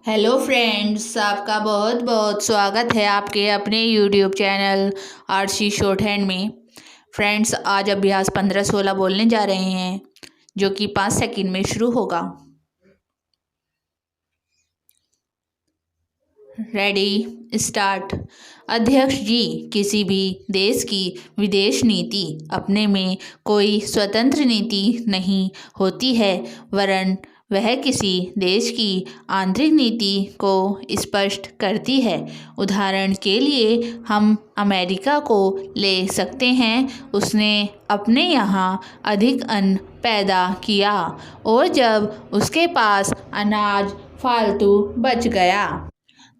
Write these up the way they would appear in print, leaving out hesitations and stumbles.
Hello friends, आपका बहुत बहुत स्वागत है आपके अपने YouTube channel RC short hand में। फ्रेंड्स, आज अभ्यास 15-16 बोलने जा रहे हैं, जो कि 5 सेकंड में शुरू होगा। Ready start. अध्यक्ष जी, किसी भी देश की विदेश नीति अपने में कोई स्वतंत्र नीति नहीं होती है, वरन वह किसी देश की आंतरिक नीति को स्पष्ट करती है। उदाहरण के लिए हम अमेरिका को ले सकते हैं। उसने अपने यहाँ अधिक अन्न पैदा किया और जब उसके पास अनाज फालतू बच गया,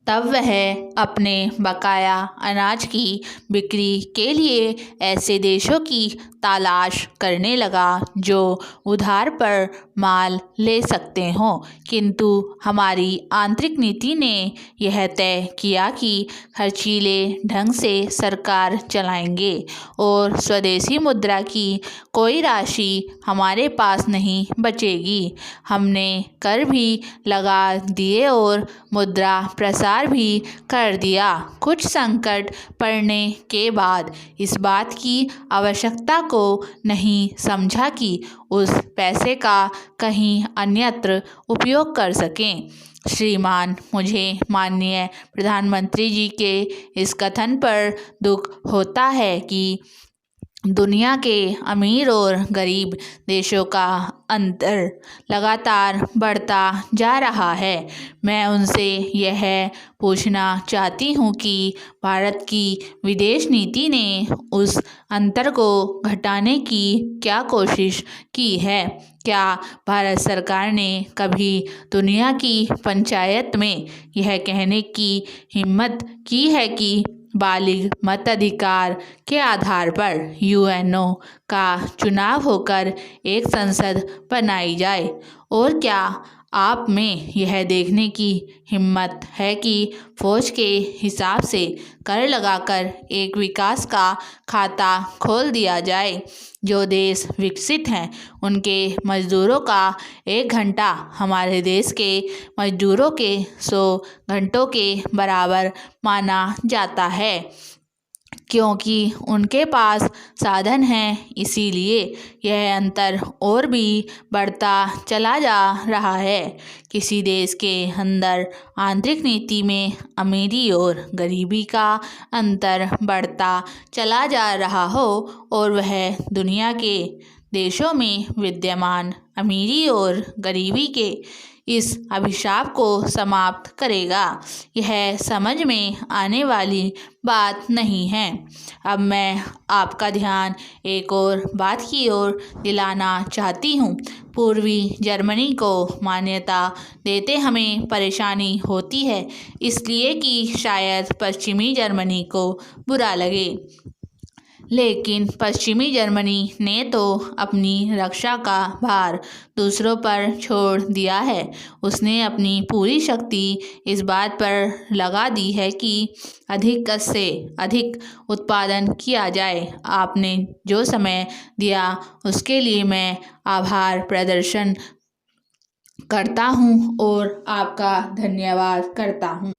तब वह अपने बकाया अनाज की बिक्री के लिए ऐसे देशों की तलाश करने लगा जो उधार पर माल ले सकते हों। किंतु हमारी आंतरिक नीति ने यह तय किया कि खर्चीले ढंग से सरकार चलाएंगे और स्वदेशी मुद्रा की कोई राशि हमारे पास नहीं बचेगी। हमने कर भी लगा दिए और मुद्रा प्रसार भी कर दिया। कुछ संकट पड़ने के बाद इस बात की आवश्यकता को नहीं समझा कि उस पैसे का कहीं अन्यत्र उपयोग कर सकें। श्रीमान, मुझे माननीय प्रधानमंत्री जी के इस कथन पर दुख होता है कि दुनिया के अमीर और गरीब देशों का अंतर लगातार बढ़ता जा रहा है। मैं उनसे यह पूछना चाहती हूँ कि भारत की विदेश नीति ने उस अंतर को घटाने की क्या कोशिश की है? क्या भारत सरकार ने कभी दुनिया की पंचायत में यह कहने की हिम्मत की है कि बालिग मताधिकार के आधार पर यूएनओ का चुनाव होकर एक संसद बनाई जाए? और क्या आप में यह देखने की हिम्मत है कि फौज के हिसाब से कर लगाकर एक विकास का खाता खोल दिया जाए? जो देश विकसित हैं उनके मजदूरों का 1 घंटा हमारे देश के मजदूरों के 100 घंटों के बराबर माना जाता है, क्योंकि उनके पास साधन हैं। इसीलिए यह अंतर और भी बढ़ता चला जा रहा है। किसी देश के अंदर आंतरिक नीति में अमीरी और गरीबी का अंतर बढ़ता चला जा रहा हो और वह दुनिया के देशों में विद्यमान अमीरी और गरीबी के इस अभिशाप को समाप्त करेगा, यह समझ में आने वाली बात नहीं है। अब मैं आपका ध्यान एक और बात की ओर दिलाना चाहती हूँ। पूर्वी जर्मनी को मान्यता देते हमें परेशानी होती है, इसलिए कि शायद पश्चिमी जर्मनी को बुरा लगे। लेकिन पश्चिमी जर्मनी ने तो अपनी रक्षा का भार दूसरों पर छोड़ दिया है। उसने अपनी पूरी शक्ति इस बात पर लगा दी है कि अधिक से अधिक उत्पादन किया जाए। आपने जो समय दिया उसके लिए मैं आभार प्रदर्शन करता हूँ और आपका धन्यवाद करता हूँ।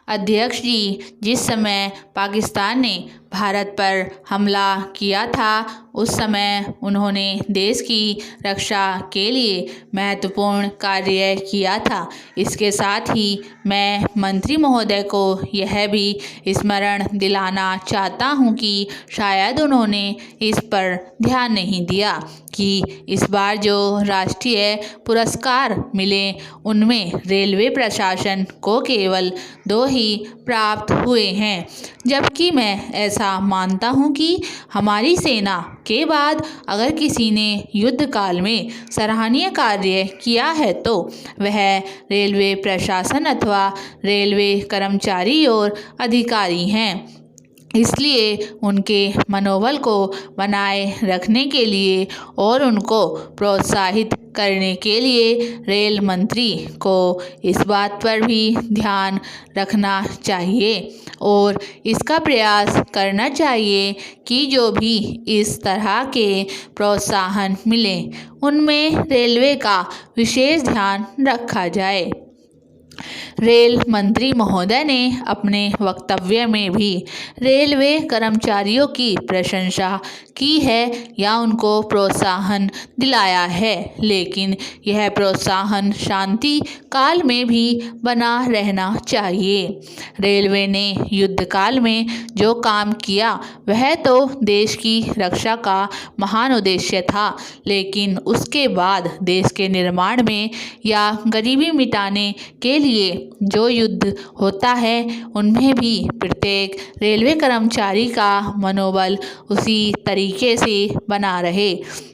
अध्यक्ष जी, जिस समय पाकिस्तान ने भारत पर हमला किया था, उस समय उन्होंने देश की रक्षा के लिए महत्वपूर्ण कार्य किया था। इसके साथ ही मैं मंत्री महोदय को यह भी स्मरण दिलाना चाहता हूं कि शायद उन्होंने इस पर ध्यान नहीं दिया कि इस बार जो राष्ट्रीय पुरस्कार मिले उनमें रेलवे प्रशासन को केवल 2 ही प्राप्त हुए हैं, जबकि मैं ऐसा मानता हूं कि हमारी सेना के बाद अगर किसी ने युद्ध काल में सराहनीय कार्य किया है तो वह रेलवे प्रशासन अथवा रेलवे कर्मचारी और अधिकारी हैं। इसलिए उनके मनोबल को बनाए रखने के लिए और उनको प्रोत्साहित करने के लिए रेल मंत्री को इस बात पर भी ध्यान रखना चाहिए और इसका प्रयास करना चाहिए कि जो भी इस तरह के प्रोत्साहन मिले उनमें रेलवे का विशेष ध्यान रखा जाए। रेल मंत्री महोदय ने अपने वक्तव्य में भी रेलवे कर्मचारियों की प्रशंसा की है या उनको प्रोत्साहन दिलाया है, लेकिन यह प्रोत्साहन शांति काल में भी बना रहना चाहिए। रेलवे ने युद्ध काल में जो काम किया वह तो देश की रक्षा का महान उद्देश्य था, लेकिन उसके बाद देश के निर्माण में या गरीबी मिटाने के लिए जो युद्ध होता है उनमें भी प्रत्येक रेलवे कर्मचारी का मनोबल उसी तरीके से बना रहे,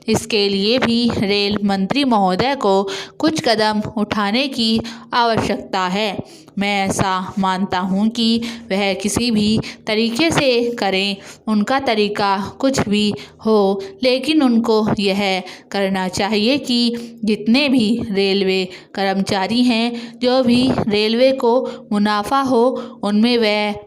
इसके लिए भी रेल मंत्री महोदय को कुछ कदम उठाने की आवश्यकता है। मैं ऐसा मानता हूँ कि वह किसी भी तरीके से करें, उनका तरीका कुछ भी हो, लेकिन उनको यह करना चाहिए कि जितने भी रेलवे कर्मचारी हैं, जो भी रेलवे को मुनाफा हो उनमें वह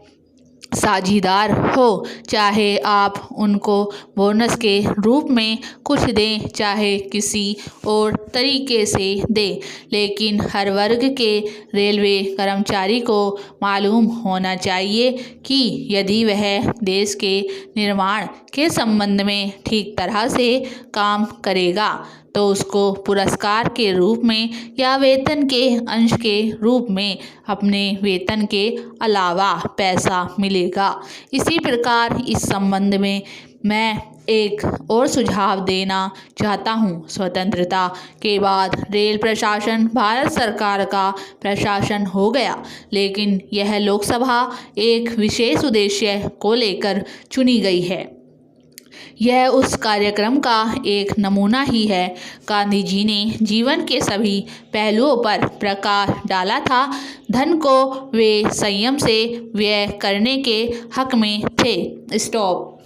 साझीदार हो। चाहे आप उनको बोनस के रूप में कुछ दें, चाहे किसी और तरीके से दें, लेकिन हर वर्ग के रेलवे कर्मचारी को मालूम होना चाहिए कि यदि वह देश के निर्माण के संबंध में ठीक तरह से काम करेगा तो उसको पुरस्कार के रूप में या वेतन के अंश के रूप में अपने वेतन के अलावा पैसा मिलेगा। इसी प्रकार इस संबंध में मैं एक और सुझाव देना चाहता हूँ। स्वतंत्रता के बाद रेल प्रशासन भारत सरकार का प्रशासन हो गया, लेकिन यह लोकसभा एक विशेष उद्देश्य को लेकर चुनी गई है। यह उस कार्यक्रम का एक नमूना ही है। गांधी जी ने जीवन के सभी पहलुओं पर प्रकाश डाला था। धन को वे संयम से व्यय करने के हक में थे। स्टॉप।